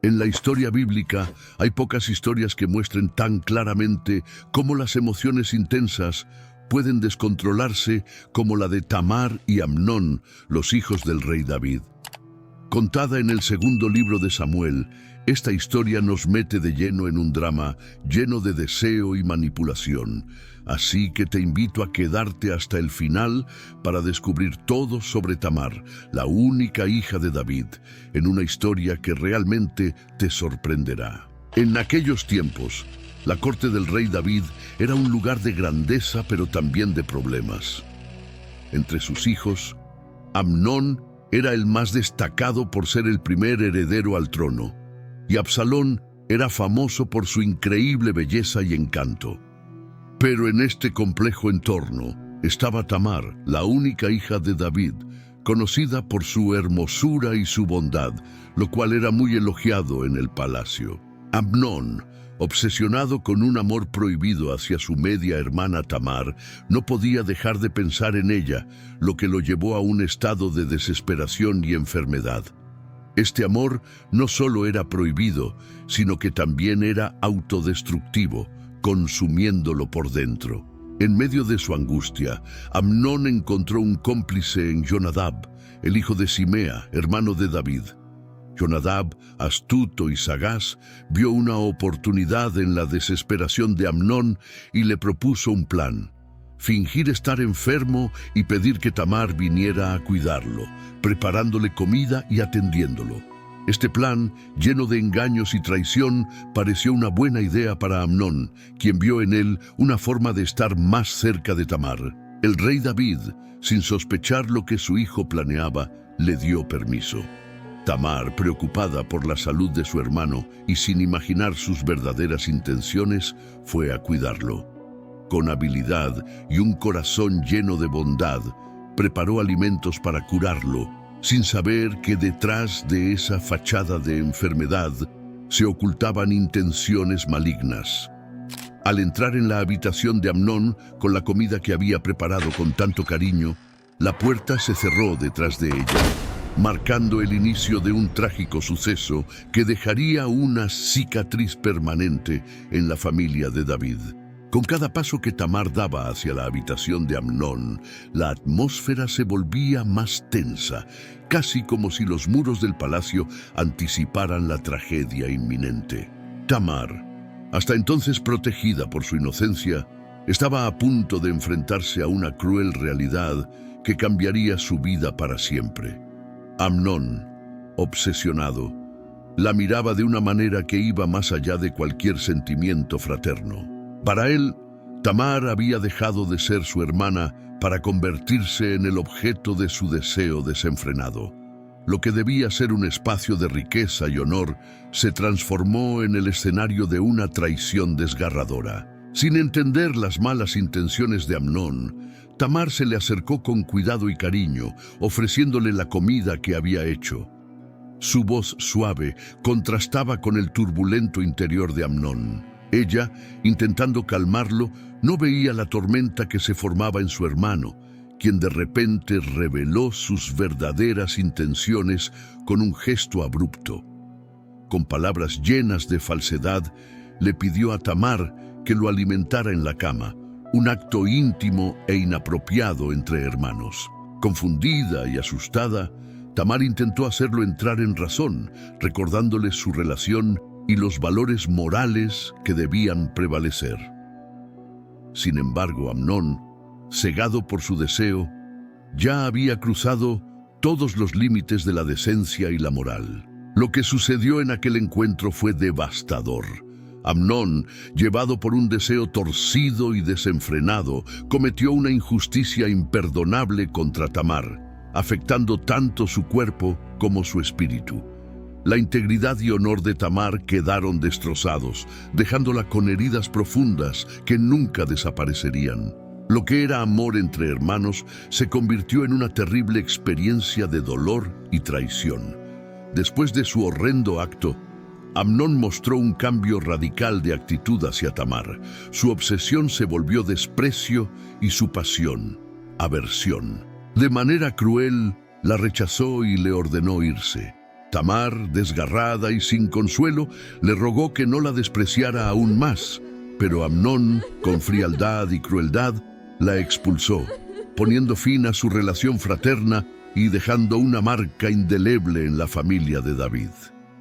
En la historia bíblica hay pocas historias que muestren tan claramente cómo las emociones intensas pueden descontrolarse como la de Tamar y Amnón, los hijos del rey David. Contada en el segundo libro de Samuel, esta historia nos mete de lleno en un drama lleno de deseo y manipulación. Así que te invito a quedarte hasta el final para descubrir todo sobre Tamar, la única hija de David, en una historia que realmente te sorprenderá. En aquellos tiempos, la corte del rey David era un lugar de grandeza pero también de problemas. Entre sus hijos, Amnón era el más destacado por ser el primer heredero al trono, y Absalón era famoso por su increíble belleza y encanto. Pero en este complejo entorno estaba Tamar, la única hija de David, conocida por su hermosura y su bondad, lo cual era muy elogiado en el palacio. Amnón, obsesionado con un amor prohibido hacia su media hermana Tamar, no podía dejar de pensar en ella, lo que lo llevó a un estado de desesperación y enfermedad. Este amor no solo era prohibido, sino que también era autodestructivo, consumiéndolo por dentro. En medio de su angustia, Amnón encontró un cómplice en Jonadab, el hijo de Simea, hermano de David. Jonadab, astuto y sagaz, vio una oportunidad en la desesperación de Amnón y le propuso un plan: fingir estar enfermo y pedir que Tamar viniera a cuidarlo, preparándole comida y atendiéndolo. Este plan, lleno de engaños y traición, pareció una buena idea para Amnón, quien vio en él una forma de estar más cerca de Tamar. El rey David, sin sospechar lo que su hijo planeaba, le dio permiso. Tamar, preocupada por la salud de su hermano y sin imaginar sus verdaderas intenciones, fue a cuidarlo. Con habilidad y un corazón lleno de bondad, preparó alimentos para curarlo, sin saber que detrás de esa fachada de enfermedad se ocultaban intenciones malignas. Al entrar en la habitación de Amnón con la comida que había preparado con tanto cariño, la puerta se cerró detrás de ella, marcando el inicio de un trágico suceso que dejaría una cicatriz permanente en la familia de David. Con cada paso que Tamar daba hacia la habitación de Amnón, la atmósfera se volvía más tensa, casi como si los muros del palacio anticiparan la tragedia inminente. Tamar, hasta entonces protegida por su inocencia, estaba a punto de enfrentarse a una cruel realidad que cambiaría su vida para siempre. Amnón, obsesionado, la miraba de una manera que iba más allá de cualquier sentimiento fraterno. Para él, Tamar había dejado de ser su hermana para convertirse en el objeto de su deseo desenfrenado. Lo que debía ser un espacio de riqueza y honor se transformó en el escenario de una traición desgarradora. Sin entender las malas intenciones de Amnón, Tamar se le acercó con cuidado y cariño, ofreciéndole la comida que había hecho. Su voz suave contrastaba con el turbulento interior de Amnón. Ella, intentando calmarlo, no veía la tormenta que se formaba en su hermano, quien de repente reveló sus verdaderas intenciones con un gesto abrupto. Con palabras llenas de falsedad, le pidió a Tamar que lo alimentara en la cama, un acto íntimo e inapropiado entre hermanos. Confundida y asustada, Tamar intentó hacerlo entrar en razón, recordándole su relación y los valores morales que debían prevalecer. Sin embargo, Amnón, cegado por su deseo, ya había cruzado todos los límites de la decencia y la moral. Lo que sucedió en aquel encuentro fue devastador. Amnón, llevado por un deseo torcido y desenfrenado, cometió una injusticia imperdonable contra Tamar, afectando tanto su cuerpo como su espíritu. La integridad y honor de Tamar quedaron destrozados, dejándola con heridas profundas que nunca desaparecerían. Lo que era amor entre hermanos se convirtió en una terrible experiencia de dolor y traición. Después de su horrendo acto, Amnón mostró un cambio radical de actitud hacia Tamar. Su obsesión se volvió desprecio y su pasión, aversión. De manera cruel, la rechazó y le ordenó irse. Tamar, desgarrada y sin consuelo, le rogó que no la despreciara aún más, pero Amnón, con frialdad y crueldad, la expulsó, poniendo fin a su relación fraterna y dejando una marca indeleble en la familia de David.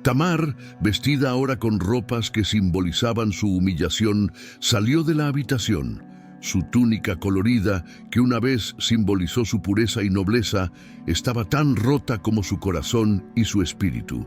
Tamar, vestida ahora con ropas que simbolizaban su humillación, salió de la habitación. Su túnica colorida, que una vez simbolizó su pureza y nobleza, estaba tan rota como su corazón y su espíritu.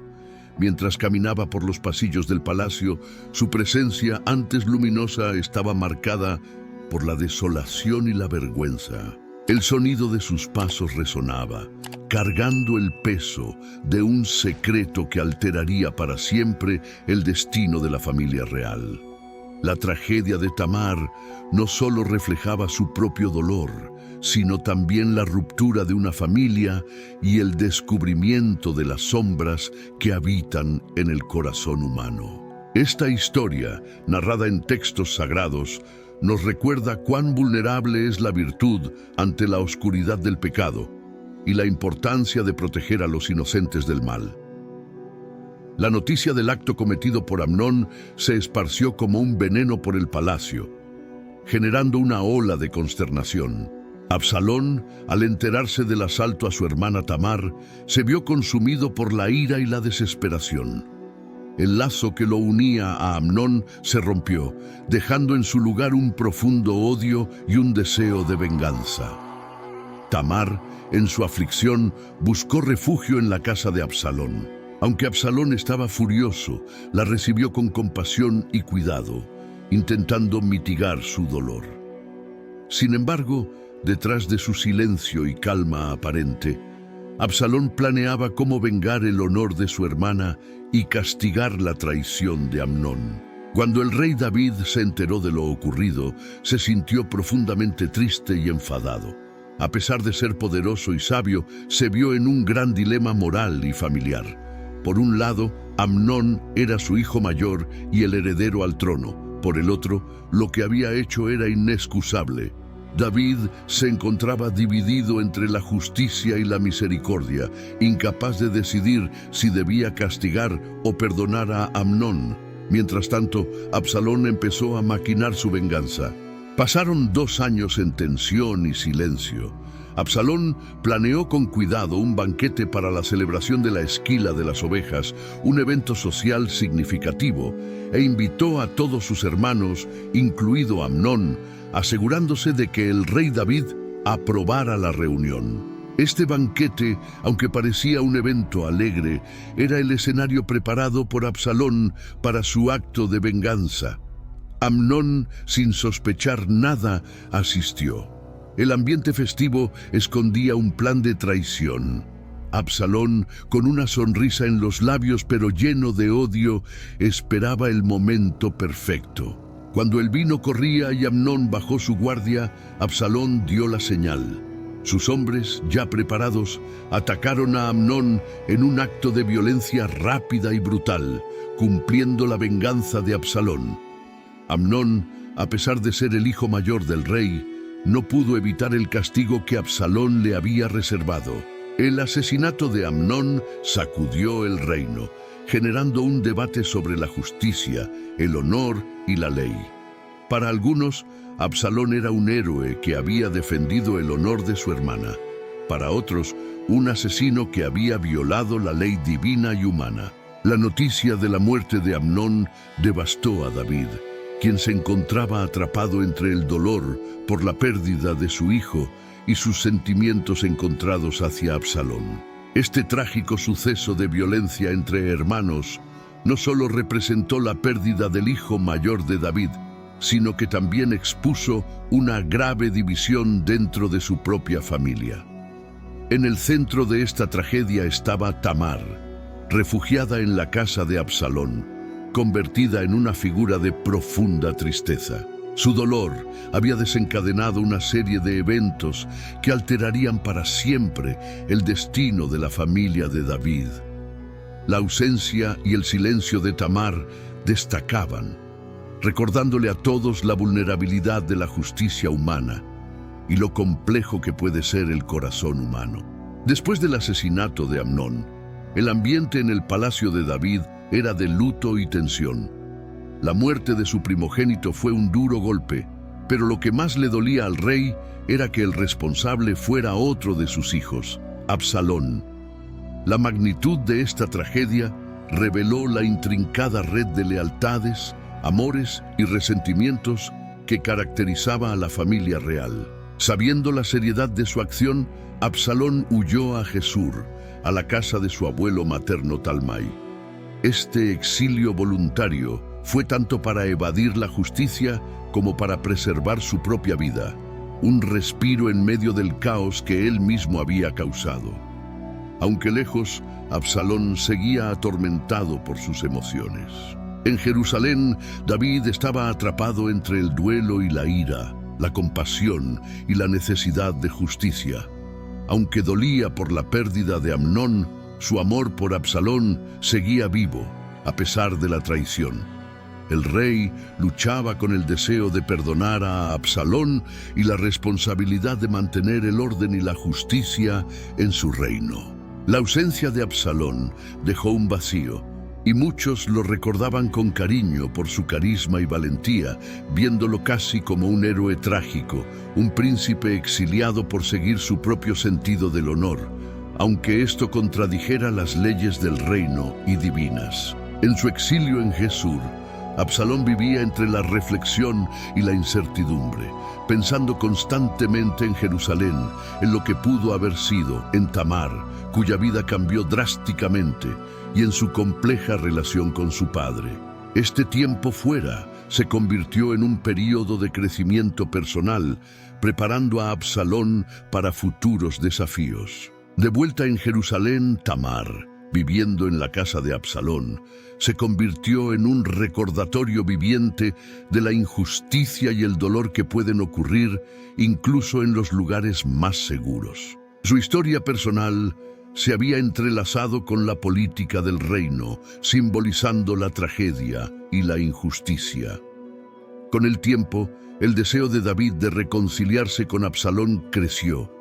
Mientras caminaba por los pasillos del palacio, su presencia, antes luminosa, estaba marcada por la desolación y la vergüenza. El sonido de sus pasos resonaba, cargando el peso de un secreto que alteraría para siempre el destino de la familia real. La tragedia de Tamar no solo reflejaba su propio dolor, sino también la ruptura de una familia y el descubrimiento de las sombras que habitan en el corazón humano. Esta historia, narrada en textos sagrados, nos recuerda cuán vulnerable es la virtud ante la oscuridad del pecado y la importancia de proteger a los inocentes del mal. La noticia del acto cometido por Amnón se esparció como un veneno por el palacio, generando una ola de consternación. Absalón, al enterarse del asalto a su hermana Tamar, se vio consumido por la ira y la desesperación. El lazo que lo unía a Amnón se rompió, dejando en su lugar un profundo odio y un deseo de venganza. Tamar, en su aflicción, buscó refugio en la casa de Absalón. Aunque Absalón estaba furioso, la recibió con compasión y cuidado, intentando mitigar su dolor. Sin embargo, detrás de su silencio y calma aparente, Absalón planeaba cómo vengar el honor de su hermana y castigar la traición de Amnón. Cuando el rey David se enteró de lo ocurrido, se sintió profundamente triste y enfadado. A pesar de ser poderoso y sabio, se vio en un gran dilema moral y familiar. Por un lado, Amnón era su hijo mayor y el heredero al trono. Por el otro, lo que había hecho era inexcusable. David se encontraba dividido entre la justicia y la misericordia, incapaz de decidir si debía castigar o perdonar a Amnón. Mientras tanto, Absalón empezó a maquinar su venganza. Pasaron 2 años en tensión y silencio. Absalón planeó con cuidado un banquete para la celebración de la esquila de las ovejas, un evento social significativo, e invitó a todos sus hermanos, incluido Amnón, asegurándose de que el rey David aprobara la reunión. Este banquete, aunque parecía un evento alegre, era el escenario preparado por Absalón para su acto de venganza. Amnón, sin sospechar nada, asistió. El ambiente festivo escondía un plan de traición. Absalón, con una sonrisa en los labios pero lleno de odio, esperaba el momento perfecto. Cuando el vino corría y Amnón bajó su guardia, Absalón dio la señal. Sus hombres, ya preparados, atacaron a Amnón en un acto de violencia rápida y brutal, cumpliendo la venganza de Absalón. Amnón, a pesar de ser el hijo mayor del rey, no pudo evitar el castigo que Absalón le había reservado. El asesinato de Amnón sacudió el reino, generando un debate sobre la justicia, el honor y la ley. Para algunos, Absalón era un héroe que había defendido el honor de su hermana. Para otros, un asesino que había violado la ley divina y humana. La noticia de la muerte de Amnón devastó a David, quien se encontraba atrapado entre el dolor por la pérdida de su hijo y sus sentimientos encontrados hacia Absalón. Este trágico suceso de violencia entre hermanos no solo representó la pérdida del hijo mayor de David, sino que también expuso una grave división dentro de su propia familia. En el centro de esta tragedia estaba Tamar, refugiada en la casa de Absalón, convertida en una figura de profunda tristeza. Su dolor había desencadenado una serie de eventos que alterarían para siempre el destino de la familia de David. La ausencia y el silencio de Tamar destacaban, recordándole a todos la vulnerabilidad de la justicia humana y lo complejo que puede ser el corazón humano. Después del asesinato de Amnón, El ambiente en el palacio de David era de luto y tensión. La muerte de su primogénito fue un duro golpe, pero lo que más le dolía al rey era que el responsable fuera otro de sus hijos, Absalón. La magnitud de esta tragedia reveló la intrincada red de lealtades, amores y resentimientos que caracterizaba a la familia real. Sabiendo la seriedad de su acción, Absalón huyó a Gesur, a la casa de su abuelo materno Talmai. Este exilio voluntario fue tanto para evadir la justicia como para preservar su propia vida, un respiro en medio del caos que él mismo había causado. Aunque lejos, Absalón seguía atormentado por sus emociones. En Jerusalén, David estaba atrapado entre el duelo y la ira, la compasión y la necesidad de justicia. Aunque dolía por la pérdida de Amnón, su amor por Absalón seguía vivo, a pesar de la traición. El rey luchaba con el deseo de perdonar a Absalón y la responsabilidad de mantener el orden y la justicia en su reino. La ausencia de Absalón dejó un vacío, y muchos lo recordaban con cariño por su carisma y valentía, viéndolo casi como un héroe trágico, un príncipe exiliado por seguir su propio sentido del honor, aunque esto contradijera las leyes del reino y divinas. En su exilio en Gesur, Absalón vivía entre la reflexión y la incertidumbre, pensando constantemente en Jerusalén, en lo que pudo haber sido, en Tamar, cuya vida cambió drásticamente, y en su compleja relación con su padre. Este tiempo fuera se convirtió en un período de crecimiento personal, preparando a Absalón para futuros desafíos. De vuelta en Jerusalén, Tamar, viviendo en la casa de Absalón, se convirtió en un recordatorio viviente de la injusticia y el dolor que pueden ocurrir incluso en los lugares más seguros. Su historia personal se había entrelazado con la política del reino, simbolizando la tragedia y la injusticia. Con el tiempo, el deseo de David de reconciliarse con Absalón creció,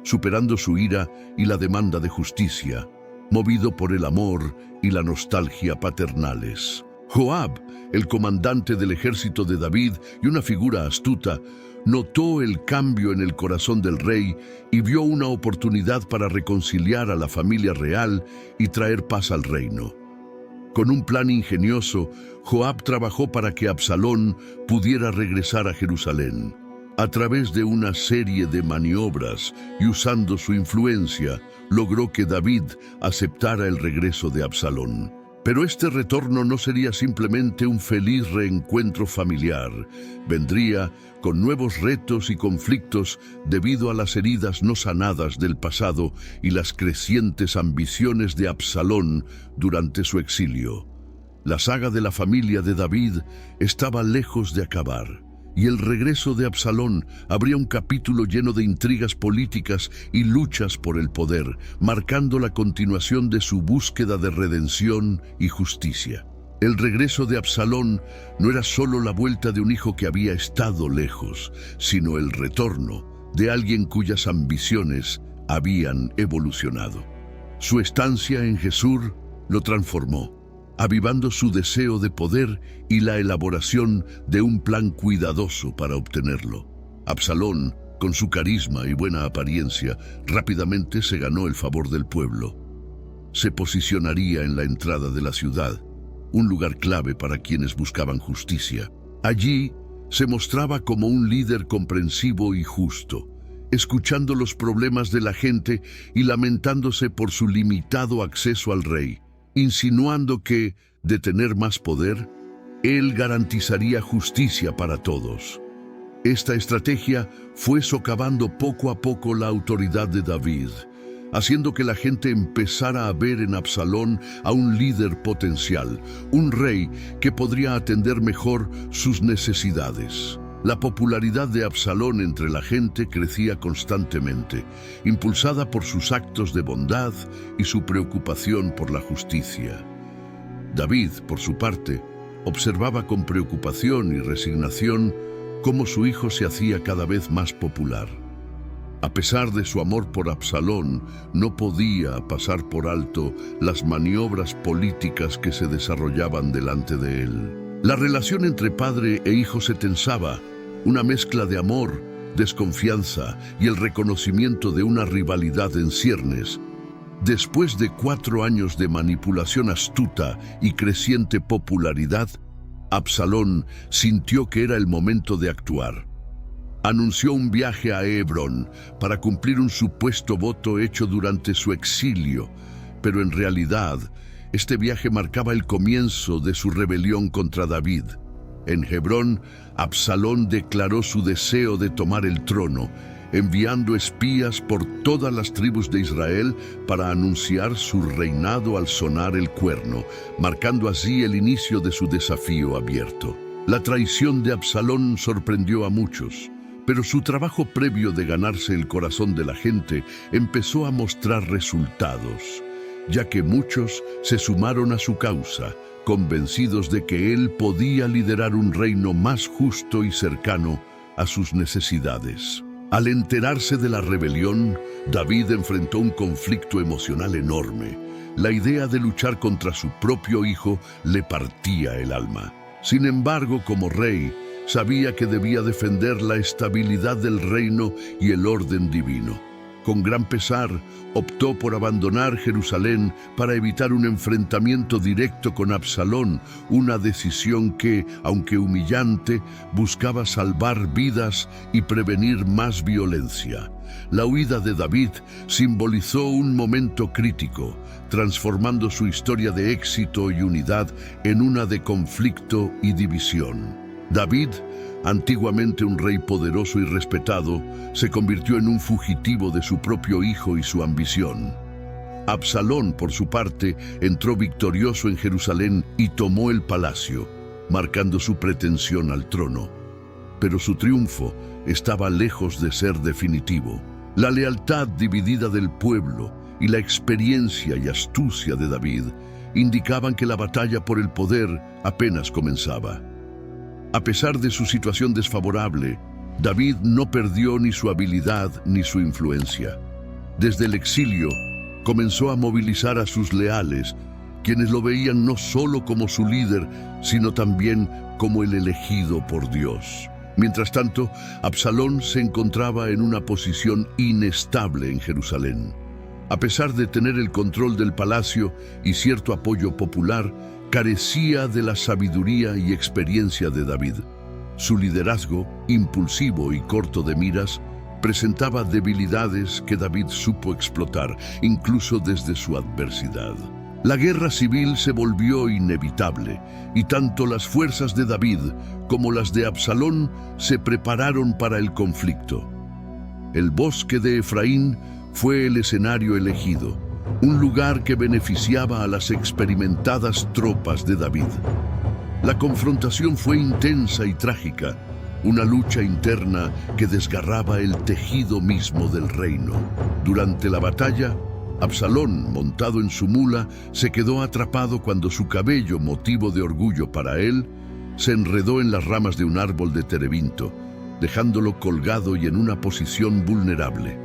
superando su ira y la demanda de justicia, movido por el amor y la nostalgia paternales. Joab, el comandante del ejército de David y una figura astuta, notó el cambio en el corazón del rey y vio una oportunidad para reconciliar a la familia real y traer paz al reino. Con un plan ingenioso, Joab trabajó para que Absalón pudiera regresar a Jerusalén. A través de una serie de maniobras y usando su influencia, logró que David aceptara el regreso de Absalón. Pero este retorno no sería simplemente un feliz reencuentro familiar. Vendría con nuevos retos y conflictos debido a las heridas no sanadas del pasado y las crecientes ambiciones de Absalón durante su exilio. La saga de la familia de David estaba lejos de acabar, y el regreso de Absalón abría un capítulo lleno de intrigas políticas y luchas por el poder, marcando la continuación de su búsqueda de redención y justicia. El regreso de Absalón no era solo la vuelta de un hijo que había estado lejos, sino el retorno de alguien cuyas ambiciones habían evolucionado. Su estancia en Gesur lo transformó, avivando su deseo de poder y la elaboración de un plan cuidadoso para obtenerlo. Absalón, con su carisma y buena apariencia, rápidamente se ganó el favor del pueblo. Se posicionaría en la entrada de la ciudad, un lugar clave para quienes buscaban justicia. Allí se mostraba como un líder comprensivo y justo, escuchando los problemas de la gente y lamentándose por su limitado acceso al rey, insinuando que, de tener más poder, él garantizaría justicia para todos. Esta estrategia fue socavando poco a poco la autoridad de David, haciendo que la gente empezara a ver en Absalón a un líder potencial, un rey que podría atender mejor sus necesidades. La popularidad de Absalón entre la gente crecía constantemente, impulsada por sus actos de bondad y su preocupación por la justicia. David, por su parte, observaba con preocupación y resignación cómo su hijo se hacía cada vez más popular. A pesar de su amor por Absalón, no podía pasar por alto las maniobras políticas que se desarrollaban delante de él. La relación entre padre e hijo se tensaba, una mezcla de amor, desconfianza y el reconocimiento de una rivalidad en ciernes. Después de 4 años de manipulación astuta y creciente popularidad, Absalón sintió que era el momento de actuar. Anunció un viaje a Hebrón para cumplir un supuesto voto hecho durante su exilio, pero en realidad este viaje marcaba el comienzo de su rebelión contra David. En Hebrón, Absalón declaró su deseo de tomar el trono, enviando espías por todas las tribus de Israel para anunciar su reinado al sonar el cuerno, marcando así el inicio de su desafío abierto. La traición de Absalón sorprendió a muchos, pero su trabajo previo de ganarse el corazón de la gente empezó a mostrar resultados, ya que muchos se sumaron a su causa, convencidos de que él podía liderar un reino más justo y cercano a sus necesidades. Al enterarse de la rebelión, David enfrentó un conflicto emocional enorme. La idea de luchar contra su propio hijo le partía el alma. Sin embargo, como rey, sabía que debía defender la estabilidad del reino y el orden divino. Con gran pesar, optó por abandonar Jerusalén para evitar un enfrentamiento directo con Absalón, una decisión que, aunque humillante, buscaba salvar vidas y prevenir más violencia. La huida de David simbolizó un momento crítico, transformando su historia de éxito y unidad en una de conflicto y división. David, antiguamente un rey poderoso y respetado, se convirtió en un fugitivo de su propio hijo y su ambición. Absalón, por su parte, entró victorioso en Jerusalén y tomó el palacio, marcando su pretensión al trono. Pero su triunfo estaba lejos de ser definitivo. La lealtad dividida del pueblo y la experiencia y astucia de David indicaban que la batalla por el poder apenas comenzaba. A pesar de su situación desfavorable, David no perdió ni su habilidad ni su influencia. Desde el exilio, comenzó a movilizar a sus leales, quienes lo veían no solo como su líder, sino también como el elegido por Dios. Mientras tanto, Absalón se encontraba en una posición inestable en Jerusalén. A pesar de tener el control del palacio y cierto apoyo popular, carecía de la sabiduría y experiencia de David. Su liderazgo, impulsivo y corto de miras, presentaba debilidades que David supo explotar, incluso desde su adversidad. La guerra civil se volvió inevitable, y tanto las fuerzas de David como las de Absalón se prepararon para el conflicto. El bosque de Efraín fue el escenario elegido, un lugar que beneficiaba a las experimentadas tropas de David. La confrontación fue intensa y trágica, una lucha interna que desgarraba el tejido mismo del reino. Durante la batalla, Absalón, montado en su mula, se quedó atrapado cuando su cabello, motivo de orgullo para él, se enredó en las ramas de un árbol de terebinto, dejándolo colgado y en una posición vulnerable.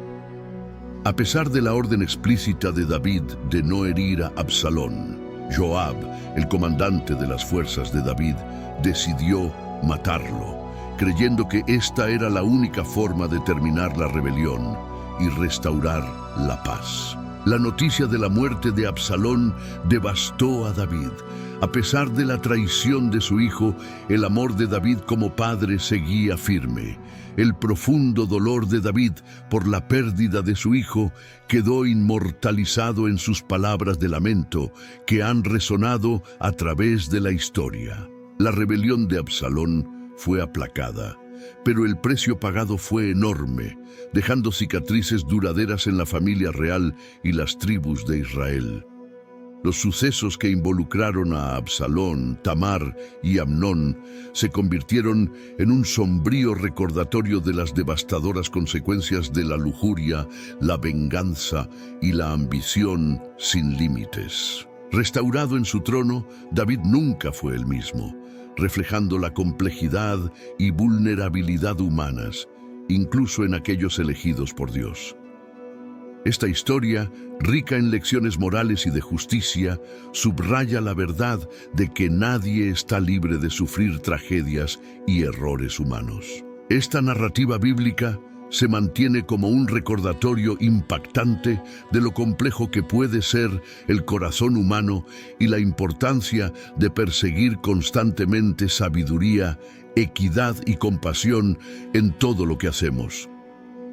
A pesar de la orden explícita de David de no herir a Absalón, Joab, el comandante de las fuerzas de David, decidió matarlo, creyendo que esta era la única forma de terminar la rebelión y restaurar la paz. La noticia de la muerte de Absalón devastó a David. A pesar de la traición de su hijo, el amor de David como padre seguía firme. El profundo dolor de David por la pérdida de su hijo quedó inmortalizado en sus palabras de lamento, que han resonado a través de la historia. La rebelión de Absalón fue aplacada, pero el precio pagado fue enorme, dejando cicatrices duraderas en la familia real y las tribus de Israel. Los sucesos que involucraron a Absalón, Tamar y Amnón se convirtieron en un sombrío recordatorio de las devastadoras consecuencias de la lujuria, la venganza y la ambición sin límites. Restaurado en su trono, David nunca fue el mismo, reflejando la complejidad y vulnerabilidad humanas, incluso en aquellos elegidos por Dios. Esta historia, rica en lecciones morales y de justicia, subraya la verdad de que nadie está libre de sufrir tragedias y errores humanos. Esta narrativa bíblica se mantiene como un recordatorio impactante de lo complejo que puede ser el corazón humano y la importancia de perseguir constantemente sabiduría, equidad y compasión en todo lo que hacemos.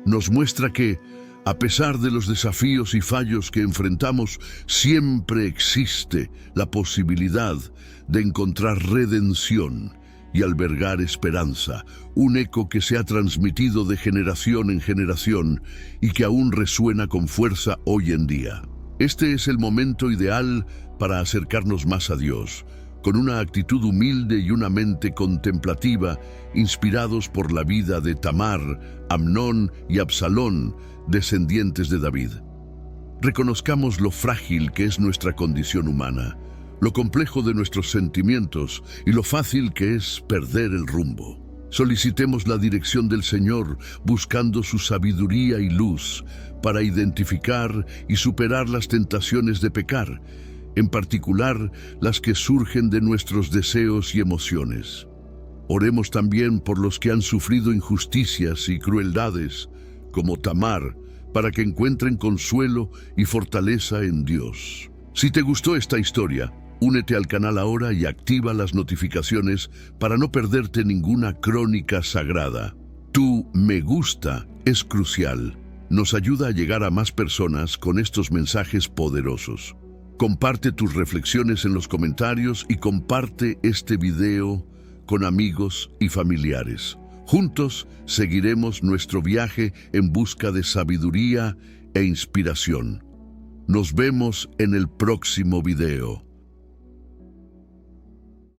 Nos muestra que, a pesar de los desafíos y fallos que enfrentamos, siempre existe la posibilidad de encontrar redención y albergar esperanza, un eco que se ha transmitido de generación en generación y que aún resuena con fuerza hoy en día. Este es el momento ideal para acercarnos más a Dios, con una actitud humilde y una mente contemplativa, inspirados por la vida de Tamar, Amnón y Absalón, descendientes de David. Reconozcamos lo frágil que es nuestra condición humana, lo complejo de nuestros sentimientos y lo fácil que es perder el rumbo. Solicitemos la dirección del Señor, buscando su sabiduría y luz para identificar y superar las tentaciones de pecar, en particular las que surgen de nuestros deseos y emociones. Oremos también por los que han sufrido injusticias y crueldades, como Tamar, para que encuentren consuelo y fortaleza en Dios. Si te gustó esta historia, únete al canal ahora y activa las notificaciones para no perderte ninguna crónica sagrada. Tu me gusta es crucial. Nos ayuda a llegar a más personas con estos mensajes poderosos. Comparte tus reflexiones en los comentarios y comparte este video con amigos y familiares. Juntos seguiremos nuestro viaje en busca de sabiduría e inspiración. Nos vemos en el próximo video.